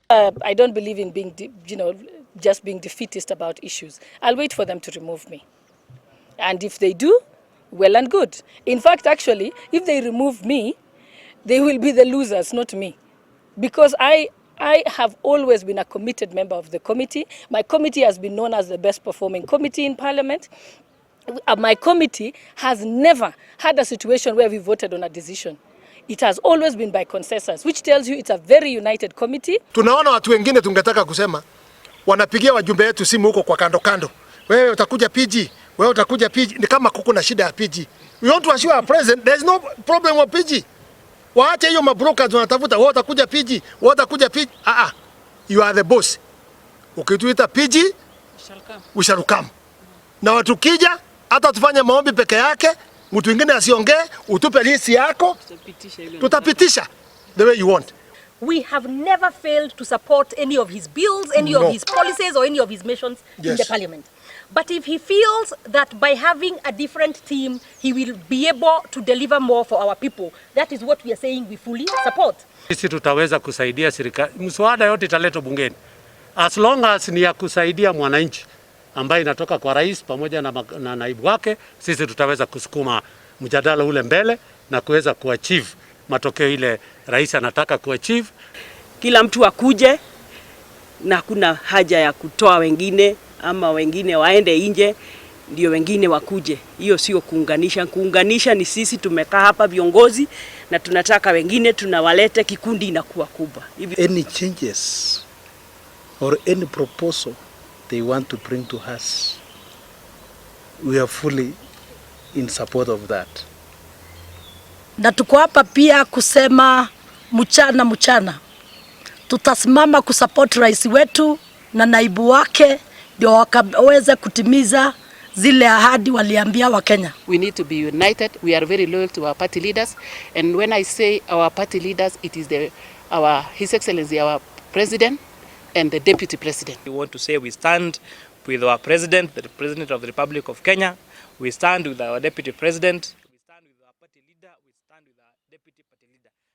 I don't believe in being, just being defeatist about issues. I'll wait for them to remove me. And if they do, well and good. In fact, actually, if they remove me, they will be the losers, not me. Because I have always been a committed member of the committee. My committee has been known as the best performing committee in Parliament. My committee has never had a situation where we voted on a decision. It has always been by consensus, which tells you it's a very united committee. Tunaona watu wengine tungetaka kusema wanapigia wajumbe wetu simu huko kwa kando kando. Wewe utakuja PG, wewe utakuja PG. Ni kama kuko na shida ya PG. We want to assure our president there is no problem with PG. Waache hiyo mabrokers wanatafuta wewe utakuja PG, wewe utakuja PG. You are the boss. Ukituita PG, we shall come. Na watu kija hata tufanye maombi peke yake, mtu mwingine asiongee, utupe list yako, tutapitisha the way you want. We have never failed to support any of his bills, any of his policies or any of his missions in the parliament. But if he feels that by having a different team, he will be able to deliver more for our people, that is what we are saying we fully support. Sisi tutaweza kusaidia serikali. Mswada yote italetwa bungeni. As long as ni ya kusaidia mwananchi ambaye inatoka kwa rais pamoja na naibu wake, sisi tutaweza kusukuma mjadala ule mbele na kuweza kuachieve matokeo ile rais anataka kuachieve. Kila mtu akuje na kuna haja ya kutoa wengine ama wengine waende nje ndio wengine wakuje. Hiyo sio kuunganisha. Kuunganisha ni sisi tumekaa hapa viongozi na tunataka wengine tunawalete, kikundi inakuwa kubwa. Any changes or any proposal they want to bring to us, we are fully in support of that. Na tuko hapa pia kusema mchana tutasimama kusupport rais wetu na naibu wake ndio wakaweze kutimiza zile ahadi waliambia wa Kenya. We need to be united. We are very loyal to our party leaders, and when I say our party leaders, it is His Excellency our President and the Deputy President. We want to say we stand with our President, the President of the Republic of Kenya. We stand with our Deputy President.